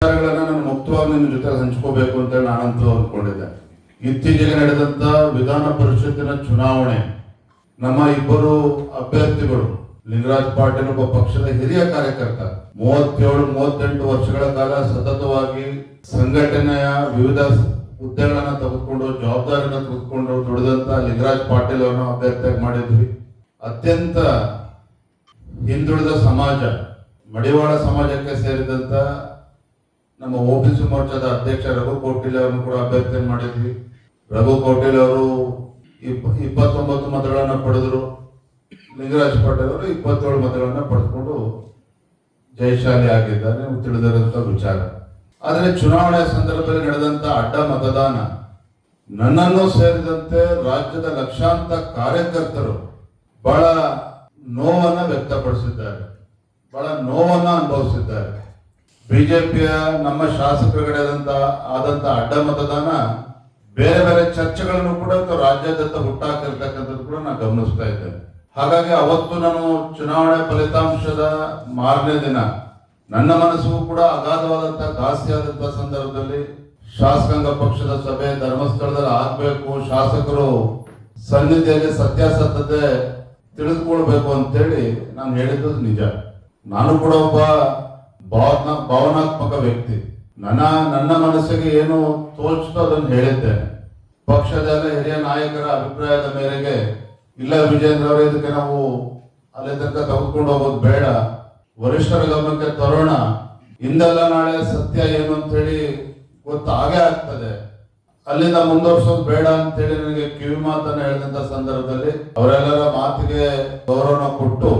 ವಿಚಾರಗಳನ್ನ ನಾನು ಮುಕ್ತವಾಗಿ ನಿಮ್ಮ ಜೊತೆ ಹಂಚ್ಕೋಬೇಕು ಅಂತ ನಾನಂತೂ ಅಂದ್ಕೊಂಡಿದ್ದೆ. ಇತ್ತೀಚೆಗೆ ನಡೆದಂತ ವಿಧಾನ ಪರಿಷತ್ತಿನ ಚುನಾವಣೆ ನಮ್ಮ ಇಬ್ಬರು ಅಭ್ಯರ್ಥಿಗಳು ಲಿಂಗರಾಜ್ ಪಾಟೀಲ್ ಒಬ್ಬ ಪಕ್ಷದ ಹಿರಿಯ ಕಾರ್ಯಕರ್ತ 37-38 ವರ್ಷಗಳ ಕಾಲ ಸತತವಾಗಿ ಸಂಘಟನೆಯ ವಿವಿಧ ಹುದ್ದೆಗಳನ್ನ ತೆಗೆದುಕೊಂಡು ಜವಾಬ್ದಾರಿಯನ್ನು ತೆಗೆದುಕೊಂಡು ದುಡಿದಂತ ಲಿಂಗರಾಜ್ ಪಾಟೀಲ್ ಅವರನ್ನು ಅಭ್ಯರ್ಥಿಯಾಗಿ ಮಾಡಿದ್ವಿ. ಅತ್ಯಂತ ಹಿಂದುಳಿದ ಸಮಾಜ ಮಡಿವಾಳ ಸಮಾಜಕ್ಕೆ ಸೇರಿದಂತ ನಮ್ಮ ಓಬಿಸಿ ಮೋರ್ಚಾದ ಅಧ್ಯಕ್ಷ ರಘು ಕೌಟಿಲ್ ಅವರನ್ನು ಕೂಡ ಅಭ್ಯರ್ಥಿ ಮಾಡಿದ್ವಿ. ರಘು ಕೌಟಿಲ್ ಅವರು 29 ಮತಗಳನ್ನ ಪಡೆದರು. ಲಿಂಗರಾಜ್ ಪಾಟೀಲ್ ಅವರು 27 ಮತಗಳನ್ನ ಪಡೆದುಕೊಂಡು ಜಯಶಾಲಿ ಆಗಿದ್ದಾರೆ, ತಿಳಿದಿರುವಂತ ವಿಚಾರ. ಆದರೆ ಚುನಾವಣೆ ಸಂದರ್ಭದಲ್ಲಿ ನಡೆದಂತ ಅಡ್ಡ ಮತದಾನ ನನ್ನನ್ನು ಸೇರಿದಂತೆ ರಾಜ್ಯದ ಲಕ್ಷಾಂತರ ಕಾರ್ಯಕರ್ತರು ಬಹಳ ನೋವನ್ನ ವ್ಯಕ್ತಪಡಿಸಿದ್ದಾರೆ, ಬಹಳ ನೋವನ್ನ ಅನುಭವಿಸಿದ್ದಾರೆ. ಬಿಜೆಪಿಯ ನಮ್ಮ ಶಾಸಕರುಗಳಾದಂತ ಅಡ್ಡ ಮತದಾನ ಬೇರೆ ಬೇರೆ ಚರ್ಚೆಗಳನ್ನು ಕೂಡ ರಾಜ್ಯಾದ್ಯಂತ ಹುಟ್ಟಾಕಿರ್ತಕ್ಕಂಥದ್ದು ಕೂಡ ನಾನು ಗಮನಿಸ್ತಾ ಇದ್ದೇನೆ. ಹಾಗಾಗಿ ಅವತ್ತು ನಾನು ಚುನಾವಣೆ ಫಲಿತಾಂಶದ ಮಾರನೇ ದಿನ ನನ್ನ ಮನಸ್ಸಿಗೂ ಕೂಡ ಅಗಾಧವಾದಂತಹ ಘಾಸಿಯಾದಂತಹ ಸಂದರ್ಭದಲ್ಲಿ ಶಾಸಕಾಂಗ ಪಕ್ಷದ ಸಭೆ ಧರ್ಮಸ್ಥಳದಲ್ಲಿ ಆಗ್ಬೇಕು, ಶಾಸಕರು ಸನ್ನಿಧಿಯಲ್ಲಿ ಸತ್ಯಾಸತ್ಯತೆ ತಿಳಿದುಕೊಳ್ಬೇಕು ಅಂತೇಳಿ ನಾನು ಹೇಳಿದ್ದು ನಿಜ. ನಾನು ಕೂಡ ಒಬ್ಬ ಭಾವನಾತ್ಮಕ ವ್ಯಕ್ತಿ. ನನ್ನ ಮನಸ್ಸಿಗೆ ಏನು ತೋಚ್ತೋ ಅದನ್ನು ಹೇಳಿದ್ದೇನೆ. ಪಕ್ಷದ ಹಿರಿಯ ನಾಯಕರ ಅಭಿಪ್ರಾಯದ ಮೇರೆಗೆ ಇಲ್ಲ ವಿಜೇಂದ್ರ ಅವರೇ, ಇದಕ್ಕೆ ನಾವು ಅಲ್ಲಿ ತನಕ ತೆಗೆದುಕೊಂಡು ಹೋಗೋದು ಬೇಡ, ವರಿಷ್ಠರ ಗಮನಕ್ಕೆ ತರೋಣ, ಇಂದಲ್ಲ ನಾಳೆ ಸತ್ಯ ಏನು ಅಂತ ಹೇಳಿ ಗೊತ್ತಾಗೇ ಆಗ್ತದೆ, ಅಲ್ಲಿಂದ ಮುಂದುವರ್ಸೋದು ಬೇಡ ಅಂತ ಹೇಳಿ ನನಗೆ ಕಿವಿ ಮಾತನ್ನ ಹೇಳಿದಂತ ಸಂದರ್ಭದಲ್ಲಿ ಅವರೆಲ್ಲರ ಮಾತಿಗೆ ಗೌರವ ಕೊಟ್ಟು